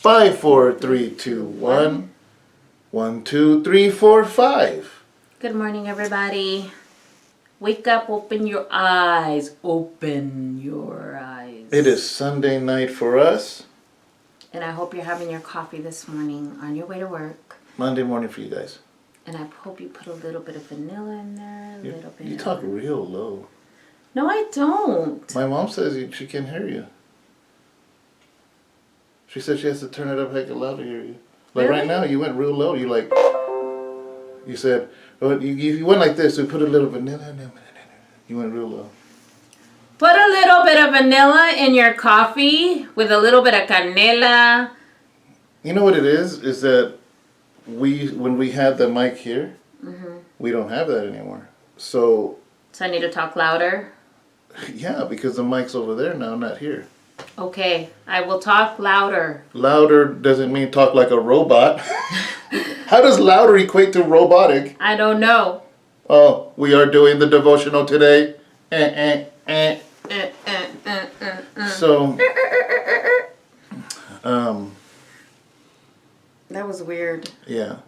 5, 4, 3, 2, 1. 1, 2, 3, 4, 5. Good morning, everybody. Wake up, open your eyes. Open your eyes. It is Sunday night for us. And I hope you're having your coffee this morning on your way to work. Monday morning for you guys. And I hope you put a little bit of vanilla in there. You talk real low. No, I don't. My mom says she can't hear you. She said she has to turn it up heck loud to hear you. Like Really? right now, you went real low. You said, well, you went like this. So put a little vanilla in there. You went real low. Put a little bit of vanilla in your coffee with a little bit of canela. You know what it is? Is that when we had the mic here, we don't have that anymore. So I need to talk louder. yeah, because the mic's over there now, not here. Okay, I will talk louder. Louder doesn't mean talk like a robot. How does louder equate to robotic? I don't know. Oh, we are doing the devotional today. So, That was weird. yeah.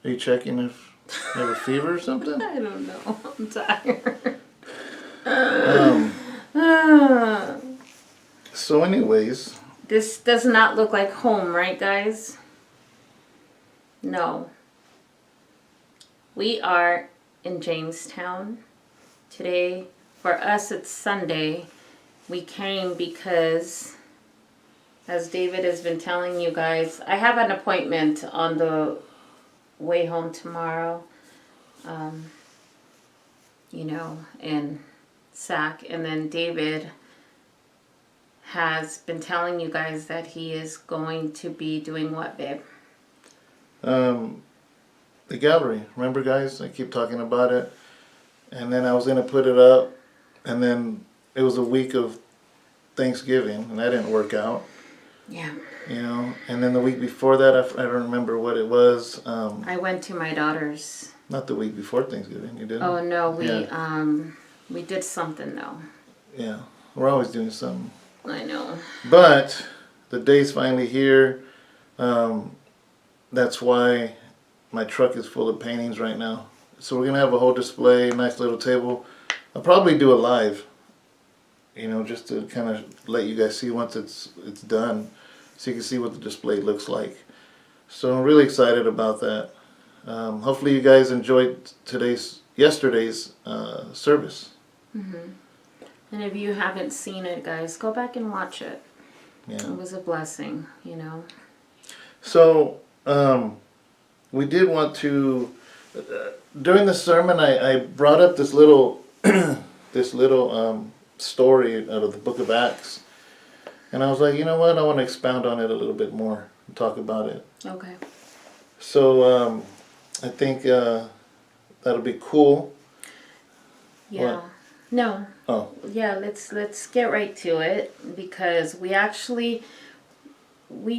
Are you checking if you have a fever or something? I don't know. I'm tired. So anyways. This does not look like home, right, guys? No. We are in Jamestown. Today, for us, it's Sunday. We came because, as David has been telling you guys, I have an appointment on the way home tomorrow. In SAC. And then David has been telling you guys that he is going to be doing what, babe? The gallery. Remember, guys? I keep talking about it. And then I was going to put it up. And then it was a week of Thanksgiving. And that didn't work out. Yeah. You know. And then the week before that, I don't remember what it was. I went to my daughter's. Not the week before Thanksgiving. You didn't? Oh, no. We did something, though. Yeah. We're always doing something. I know. But the day's finally here. That's why my truck is full of paintings right now. So we're going to have a whole display, nice little table. I'll probably do it live, just to kind of let you guys see once it's done, so you can see what the display looks like. So I'm really excited about that. Hopefully you guys enjoyed yesterday's service. Mm-hmm. And if you haven't seen it, guys, go back and watch it. Yeah. It was a blessing, So, we did want to, during the sermon, I brought up this little, story out of the book of Acts. And I was like, you know what, I want to expound on it a little bit more and talk about it. Okay. So, I think that'll be cool. Yeah. What? No. Oh. Yeah, let's get right to it, because we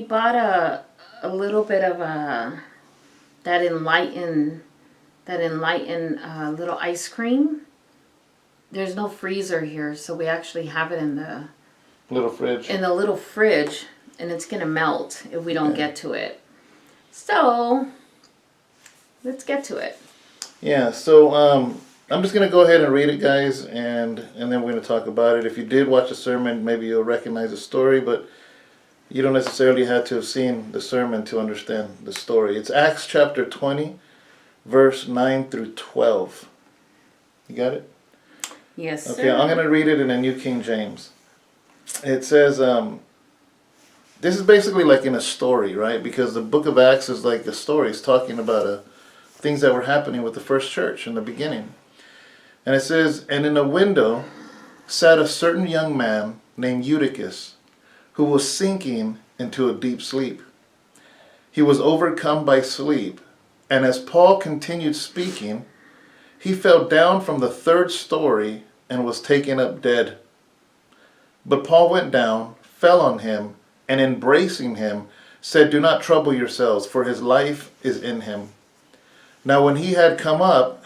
bought a little bit of that enlightened little ice cream. There's no freezer here, so we actually have it in the Little fridge. And it's gonna melt if we don't get to it. So let's get to it. Yeah, so I'm just going to go ahead and read it, guys, and then we're going to talk about it. If you did watch the sermon, maybe you'll recognize the story, but you don't necessarily have to have seen the sermon to understand the story. It's Acts chapter 20, verse 9 through 12. You got it? Yes, sir. Okay, I'm going to read it in the New King James. It says, this is basically like in a story, right? Because the book of Acts is like a story. It's talking about things that were happening with the first church in the beginning. And it says, and in a window sat a certain young man named Uticus, who was sinking into a deep sleep. He was overcome by sleep, and as Paul continued speaking, he fell down from the third story and was taken up dead. But Paul went down, fell on him, and embracing him, said, do not trouble yourselves, for his life is in him. Now when he had come up,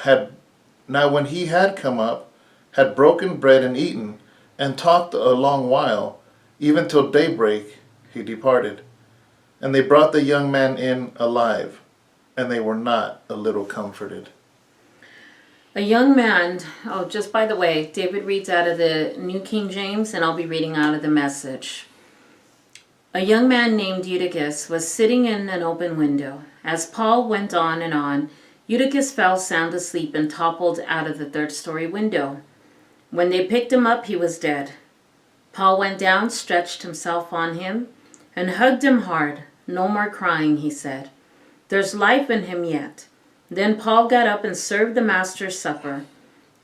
had broken bread and eaten, and talked a long while, even till daybreak he departed. And they brought the young man in alive, and they were not a little comforted. A young man, oh, just by the way, David reads out of the New King James, and I'll be reading out of the Message. A young man named Uticus was sitting in an open window. As Paul went on, Uticus fell sound asleep and toppled out of the third-story window. When they picked him up, he was dead. Paul went down, stretched himself on him, and hugged him hard. No more crying, he said. There's life in him yet. Then Paul got up and served the master's supper,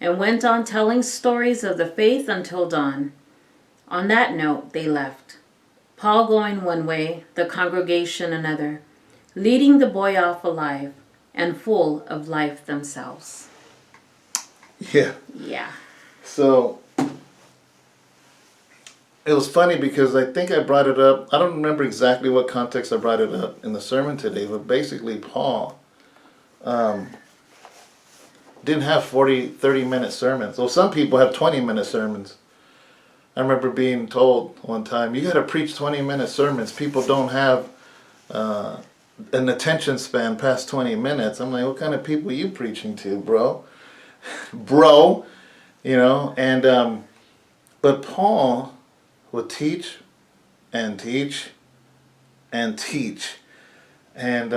and went on telling stories of the faith until dawn. On that note, they left. Paul going one way, the congregation another, leading the boy off alive and full of life themselves. Yeah. Yeah. So it was funny because I think I brought it up. I don't remember exactly what context I brought it up in the sermon today, but basically Paul didn't have 30-minute sermons. Well, some people have 20-minute sermons. I remember being told one time, you got to preach 20-minute sermons. People don't have an attention span past 20 minutes. I'm like, what kind of people are you preaching to, bro? Bro, you know, and but Paul would teach and teach and teach. And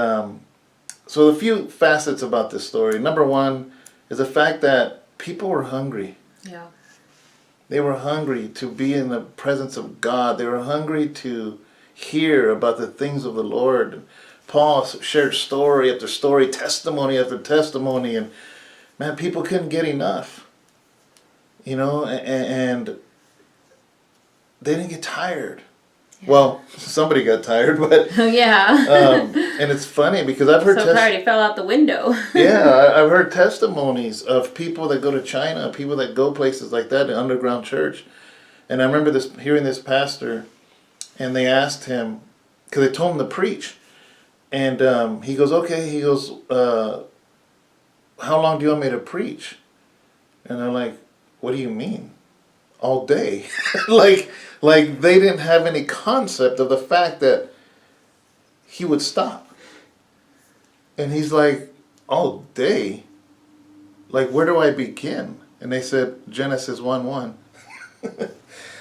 so a few facets about this story. Number one is the fact that people were hungry. Yeah. They were hungry to be in the presence of God. They were hungry to hear about the things of the Lord. Paul shared story after story, testimony after testimony, and man, people couldn't get enough. You know, and they didn't get tired. Yeah. Well, somebody got tired, but yeah. And it's funny because I've heard so tired he fell out the window. Yeah, I've heard testimonies of people that go to China, people that go places like that, the underground church. And I remember hearing this pastor, and they asked him, because they told him to preach, and he goes, okay, he goes, how long do you want me to preach? And they're like, what do you mean? All day. like they didn't have any concept of the fact that he would stop. And he's like, all day? Like, where do I begin? And they said, Genesis 1:1.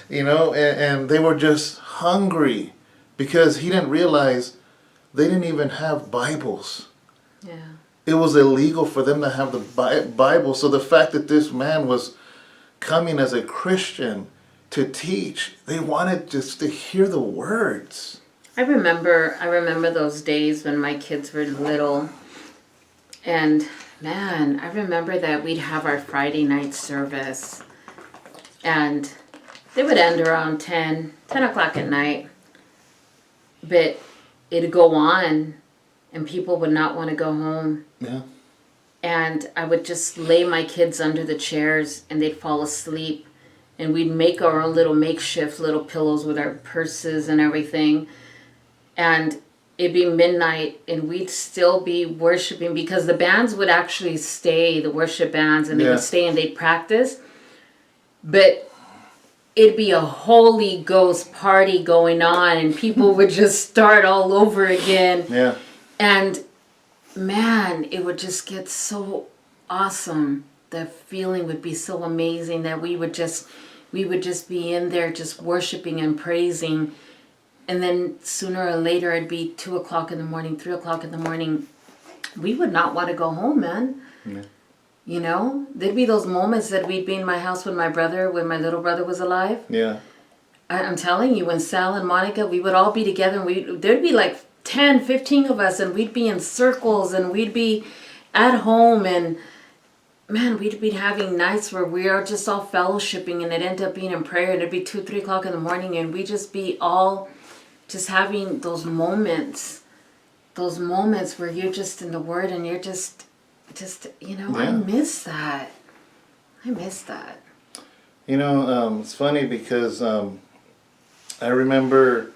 You know, and they were just hungry because he didn't realize they didn't even have Bibles. Yeah. It was illegal for them to have the Bible. So the fact that this man was coming as a Christian to teach, they wanted just to hear the words. I remember those days when my kids were little, and man, I remember that we'd have our Friday night service, and they would end around 10 o'clock at night, but it'd go on, and people would not want to go home. Yeah. And I would just lay my kids under the chairs, and they'd fall asleep, and we'd make our own little makeshift little pillows with our purses and everything. And it'd be midnight, and we'd still be worshiping because the bands would actually stay, the worship bands, and they would stay and they'd practice. But it'd be a Holy Ghost party going on, and people would just start all over again. Yeah. And man, it would just get so awesome. The feeling would be so amazing that we would just be in there just worshiping and praising. And then sooner or later, it'd be 2 o'clock in the morning, 3 o'clock in the morning. We would not want to go home, man. Yeah. You know, there'd be those moments that we'd be in my house with my brother, when my little brother was alive. Yeah. I'm telling you, when Sal and Monica, we would all be together, and there'd be like 10, 15 of us, and we'd be in circles, and we'd be at home, and man, we'd be having nights where we are just all fellowshipping, and it'd end up being in prayer, and it'd be 2, 3 o'clock in the morning, and we'd just be all just having those moments where you're just in the Word, and you're just, you know, yeah. I miss that. You know, it's funny because I remember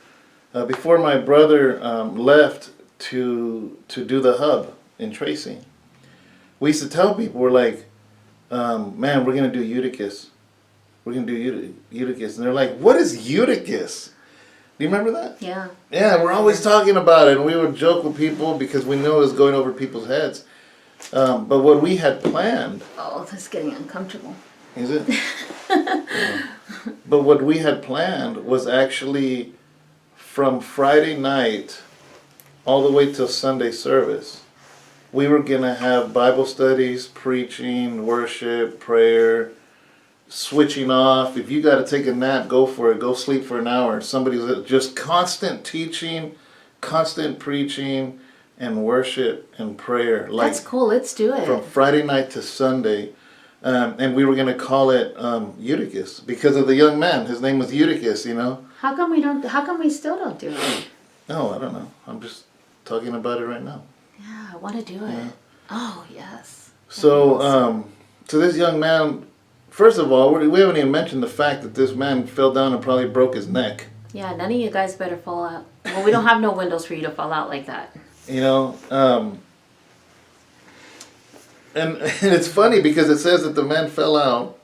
before my brother left to do the hub in Tracy, we used to tell people, we're like, man, we're going to do Uticus. we're going to do Uticus. And they're like, what is Uticus? Do you remember that? Yeah. Yeah, we're always talking about it, and we would joke with people because we know it was going over people's heads. But what we had planned... Oh, this is getting uncomfortable. Is it? Yeah. But what we had planned was actually from Friday night all the way till Sunday service. We were going to have Bible studies, preaching, worship, prayer, switching off. If you got to take a nap, go for it. Go sleep for an hour. Somebody's just constant teaching, constant preaching, and worship and prayer. Like, that's cool. Let's do it. from Friday night to Sunday. And we were going to call it Uticus because of the young man. His name was Uticus, you know. How come we still don't do it? No, I don't know. I'm just talking about it right now. Yeah, I want to do it. Yeah. Oh, yes. So, so this young man, first of all, we haven't even mentioned the fact that this man fell down and probably broke his neck. Yeah, none of you guys better fall out. Well, we don't have no windows for you to fall out like that. You know, and it's funny because it says that the man fell out.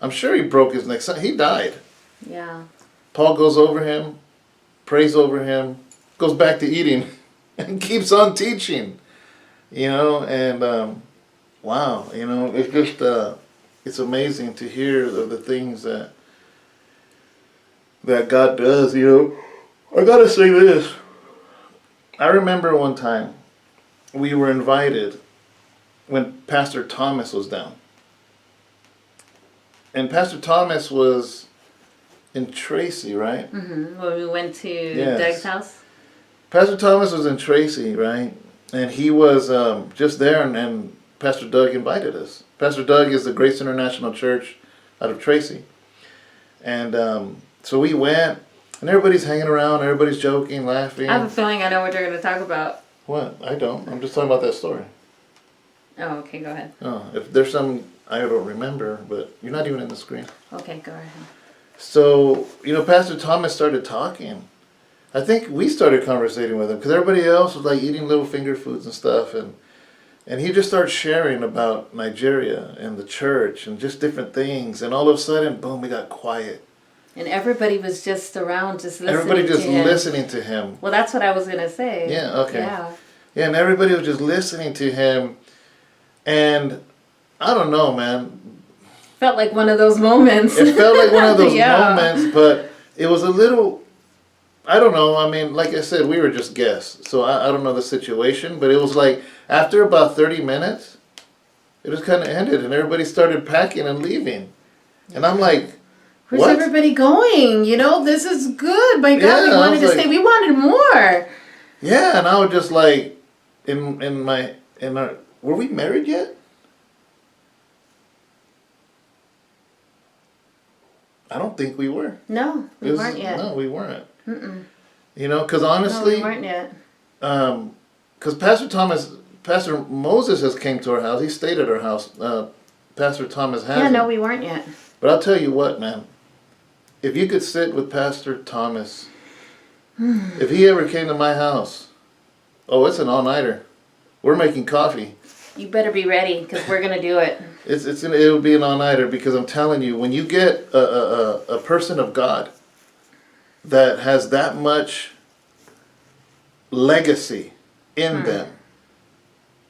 I'm sure he broke his neck. He died. Yeah. Paul goes over him, prays over him, goes back to eating, and keeps on teaching. You know, and wow, you know, it's just it's amazing to hear the things that God does. You know, I gotta say this. I remember one time we were invited when Pastor Thomas was down. And Pastor Thomas was in Tracy, right? Mm-hmm. When we went to Yes. Doug's house. Pastor Thomas was in Tracy, right? And he was just there, and Pastor Doug invited us. Pastor Doug is the Grace International Church out of Tracy. And so we went, and everybody's hanging around, everybody's joking, laughing. I have a feeling I know what you're going to talk about. What? I don't. I'm just talking about that story. Oh, okay, go ahead. Oh, if there's some I don't remember, but you're not even in the screen. Okay, go ahead. So, you know, Pastor Thomas started talking. I think we started conversating with him because everybody else was like eating little finger foods and stuff, and he just started sharing about Nigeria and the church and just different things, and all of a sudden, boom, it got quiet. And everybody was just around, just listening. Everybody just to him. listening to him. Well, that's what I was gonna say. Yeah. Okay. Yeah. Yeah, and everybody was just listening to him, and I don't know, man. Felt like one of those moments. It felt like one of those Yeah. moments, but it was a little, I don't know, I mean, like I said, we were just guests, so I don't know the situation, but it was like, after about 30 minutes, it just kind of ended, and everybody started packing and leaving. And I'm like, Where's what? everybody going? You know, this is good. My God, Yeah, we I wanted was to like- stay. We wanted more. Yeah, and I was just like, were we married yet? I don't think we were. No, we weren't yet. No, we weren't. Mm-mm. You know, because No, honestly, we weren't yet. because Pastor Moses has came to our house. He stayed at our house. Pastor Thomas hasn't. Yeah, no, we weren't yet. But I'll tell you what, man. If you could sit with Pastor Thomas, if he ever came to my house, oh, it's an all-nighter. We're making coffee. You better be ready because we're gonna do it. It'll be an all-nighter because I'm telling you, when you get a person of God that has that much legacy in them,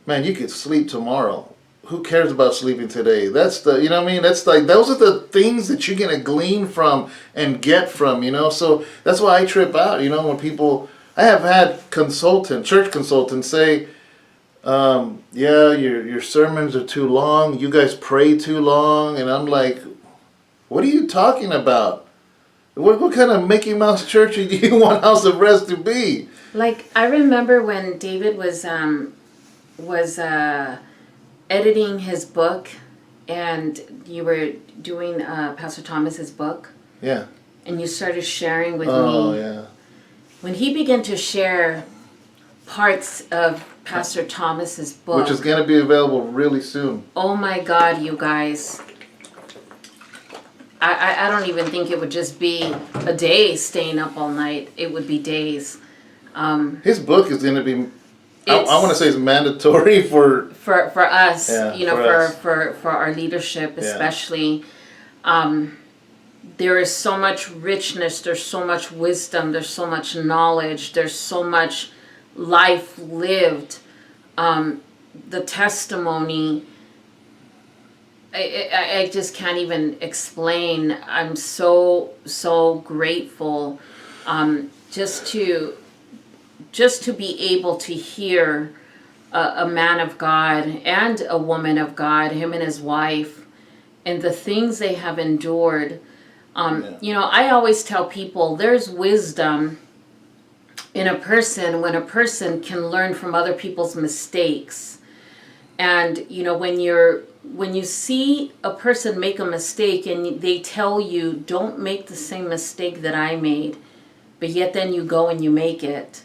man, you could sleep tomorrow. Who cares about sleeping today? That's the, you know what I mean? That's like, those are the things that you're gonna glean from and get from, you know? So that's why I trip out, you know, when people, I have had church consultants say, yeah, your sermons are too long, you guys pray too long, and I'm like, what are you talking about? What kind of Mickey Mouse church do you want House of Rest to be? Like, I remember when David was editing his book, and you were doing Pastor Thomas's book. Yeah. And you started sharing with Oh, me. yeah. When he began to share parts of Pastor Thomas's book. Which is going to be available really soon. Oh my God, you guys. I don't even think it would just be a day staying up all night. It would be days. His book is going to be, I want to say it's mandatory for us, Yeah, you know, for us. for our leadership especially. there is so much richness, there's so much wisdom, there's so much knowledge, there's so much life lived. The testimony, I just can't even explain. I'm so grateful, just to be able to hear a man of God and a woman of God, him and his wife, and the things they have endured. I always tell people there's wisdom in a person when a person can learn from other people's mistakes. And when you see a person make a mistake and they tell you, don't make the same mistake that I made, but yet then you go and you make it,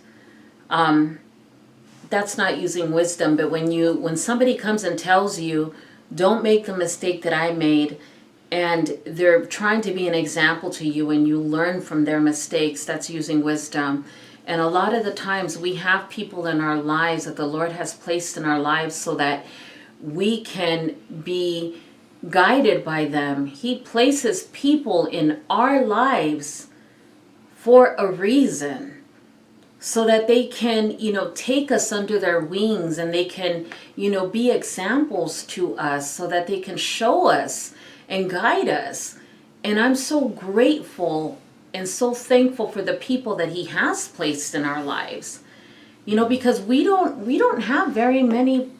that's not using wisdom. But when somebody comes and tells you, don't make the mistake that I made, and they're trying to be an example to you and you learn from their mistakes, that's using wisdom. And a lot of the times we have people in our lives that the Lord has placed in our lives so that we can be guided by them. He places people in our lives for a reason, so that they can, take us under their wings, and they can, be examples to us, so that they can show us and guide us. And I'm so grateful and so thankful for the people that he has placed in our lives. Because we don't have very many,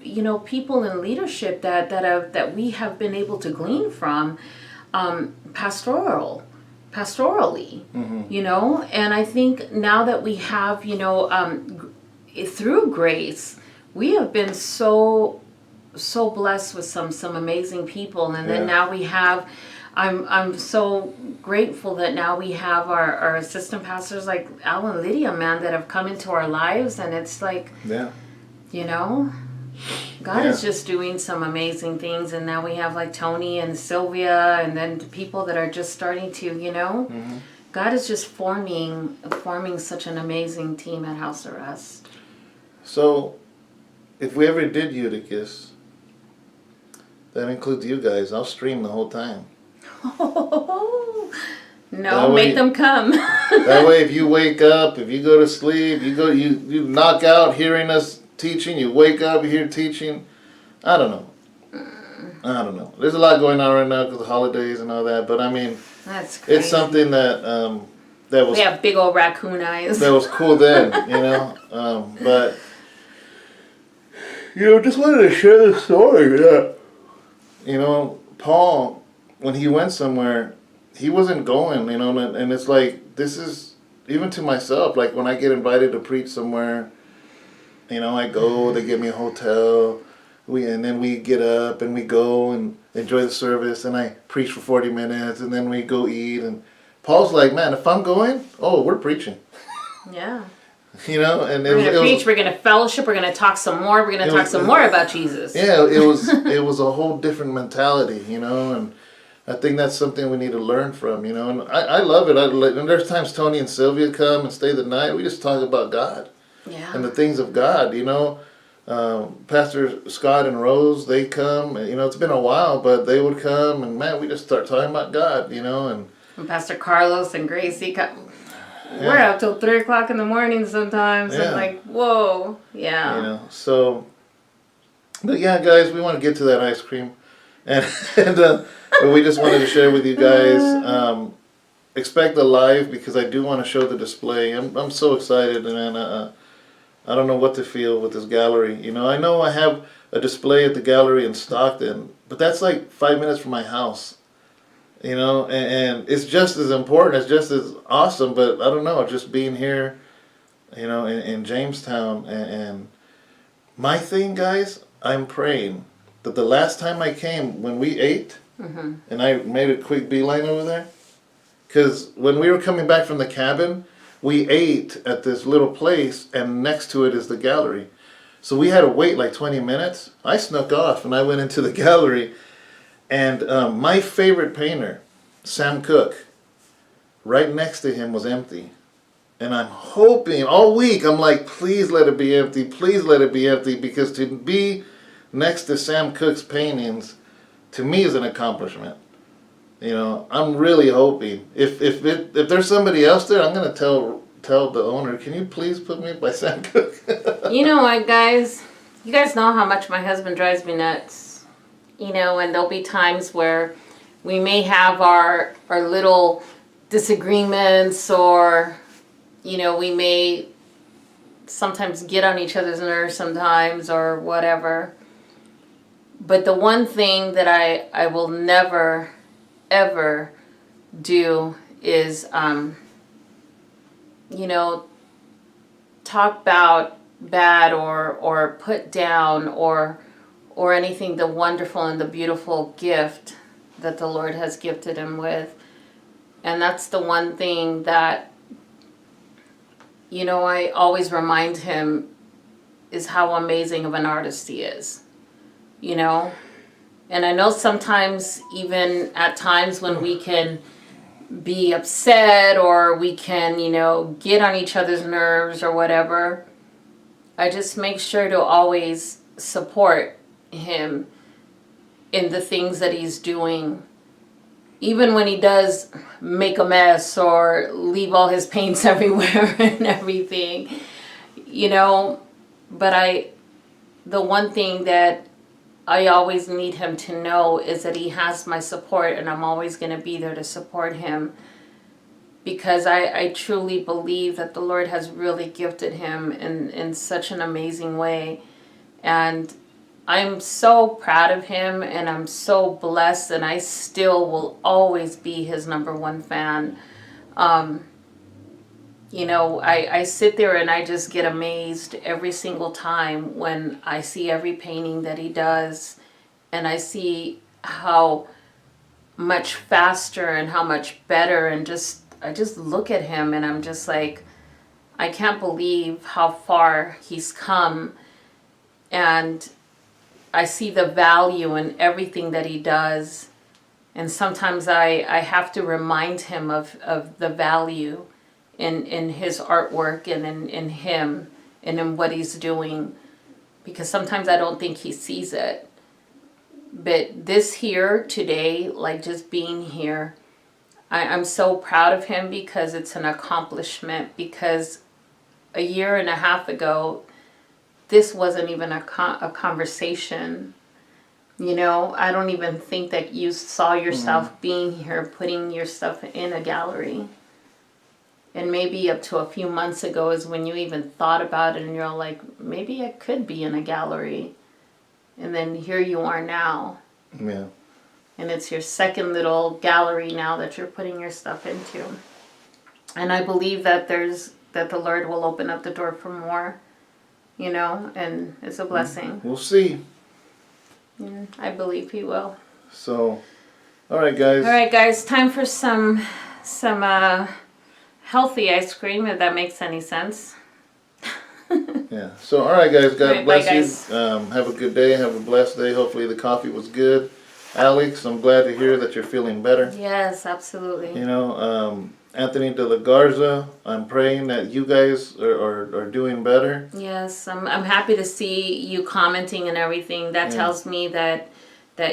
people in leadership that we have been able to glean from pastorally. Mm-hmm. And I think now that we have, through grace, we have been so blessed with some amazing people. And then now we have, I'm so grateful that now we have our assistant pastors like Al and Lydia, man, that have come into our lives. And it's like, God is just doing some amazing things. And now we have like Tony and Sylvia, and then people that are just starting to, Mm-hmm. God is just forming such an amazing team at House of Rest. So, if we ever did Uticus, that includes you guys. I'll stream the whole time. No, make them come. That way, if you wake up, if you go to sleep, you knock out hearing us teaching, you wake up, you hear teaching. I don't know. There's a lot going on right now because of the holidays and all that, but I mean, that's crazy. It's something that was. We have big old raccoon eyes. That was cool then, but just wanted to share this story. Yeah. Paul, when he went somewhere, he wasn't going, and it's like, this is, even to myself, like when I get invited to preach somewhere, I go, they give me a hotel, and then we get up and we go and enjoy the service, and I preach for 40 minutes, and then we go eat, and Paul's like, man, if I'm going, we're preaching. Yeah. And we're going to preach, we're going to fellowship, we're going to talk some more, we're going to talk some more about Jesus. Yeah, it was a whole different mentality, and I think that's something we need to learn from, and I love it. And there's times Tony and Sylvia come and stay the night. We just talk about God and the things of God, Pastor Scott and Rose, they come, it's been a while, but they would come, and man, we just start talking about God, and Pastor Carlos and Gracie come. Yeah. We're up till 3 o'clock in the morning sometimes. Yeah. And like, whoa. Yeah. But yeah, guys, we want to get to that ice cream. And we just wanted to share with you guys. Expect a live, because I do want to show the display. I'm so excited, and I don't know what to feel with this gallery. I know I have a display at the gallery in Stockton, but that's like 5 minutes from my house. And it's just as important, it's just as awesome, but I don't know, just being here, in Jamestown, and my thing, guys, I'm praying that the last time I came, when we ate, mm-hmm. and I made a quick beeline over there, because when we were coming back from the cabin, we ate at this little place, and next to it is the gallery. So we had to wait like 20 minutes. I snuck off, and I went into the gallery. And my favorite painter, Sam Cooke, right next to him was empty. And I'm hoping, all week, I'm like, please let it be empty, please let it be empty, because to be next to Sam Cooke's paintings, to me, is an accomplishment. You know, I'm really hoping if there's somebody else there, I'm gonna tell the owner, can you please put me by Sam Cooke? You know what, guys? You guys know how much my husband drives me nuts. You know, and there'll be times where we may have our little disagreements, or, you know, we may sometimes get on each other's nerves sometimes, or whatever. But the one thing that I will never, ever do is, you know, talk about bad or put down or anything, the wonderful and the beautiful gift that the Lord has gifted him with. And that's the one thing that, you know, I always remind him is how amazing of an artist he is, you know. And I know sometimes, even at times when we can be upset or we can, you know, get on each other's nerves or whatever, I just make sure to always support him in the things that he's doing. Even when he does make a mess or leave all his paints everywhere and everything, you know. But the one thing that I always need him to know is that he has my support, and I'm always going to be there to support him, because I truly believe that the Lord has really gifted him in such an amazing way. And I'm so proud of him, and I'm so blessed, and I still will always be his #1 fan. You know, I sit there and I just get amazed every single time when I see every painting that he does, and I see how much faster and how much better, and I just look at him and I'm just like, I can't believe how far he's come. And I see the value in everything that he does. And sometimes I have to remind him of the value in his artwork and in him and in what he's doing. Because sometimes I don't think he sees it. But this here today, like just being here, I'm so proud of him, because it's an accomplishment. Because a year and a half ago, this wasn't even a conversation. You know, I don't even think that you saw yourself being here, putting your stuff in a gallery. And maybe up to a few months ago is when you even thought about it, and you're like, maybe I could be in a gallery. And then here you are now. Yeah. And it's your second little gallery now that you're putting your stuff into. And I believe that that the Lord will open up the door for more, you know, and it's a blessing. We'll see. I believe he will. So, all right, guys. All right, guys, time for some healthy ice cream, if that makes any sense. Yeah. So, all right, guys. God right, bless bye, guys. you. Have a good day. Have a blessed day. Hopefully the coffee was good. Alex, I'm glad to hear that you're feeling better. Yes, absolutely. You know, Anthony de la Garza, I'm praying that you guys are doing better. Yes, I'm happy to see you commenting and everything. That tells me that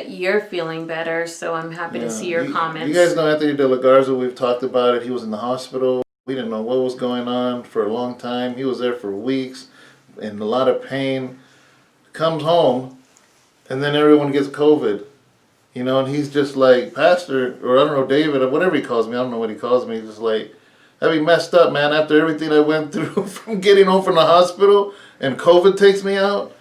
you're feeling better, so I'm happy to see your comments. You guys know Anthony de la Garza. We've talked about it. He was in the hospital. We didn't know what was going on for a long time. He was there for weeks in a lot of pain. Comes home, and then everyone gets COVID. You know, and he's just like, Pastor, or I don't know, David, or whatever he calls me. I don't know what he calls me. He's just like, I'd be messed up, man, after everything I went through from getting home from the hospital, and COVID takes me out.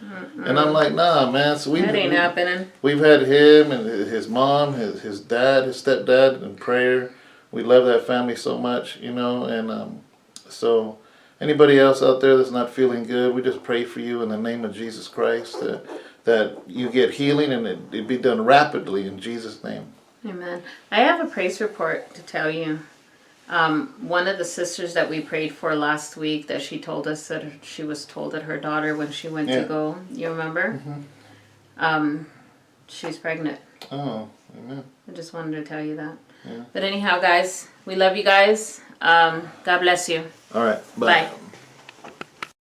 And I'm like, nah, man. So that ain't happening. We've had him and his mom, his dad, his stepdad in prayer. We love that family so much, you know. And so anybody else out there that's not feeling good, we just pray for you in the name of Jesus Christ, that you get healing, and it be done rapidly in Jesus' name. Amen. I have a praise report to tell you. One of the sisters that we prayed for last week, that she told us that she was told that her daughter, when she went to go, you remember? Mm-hmm. She's pregnant. Oh, amen. I just wanted to tell you that. Yeah. But anyhow, guys, we love you guys. God bless you. All right. Bye. Bye.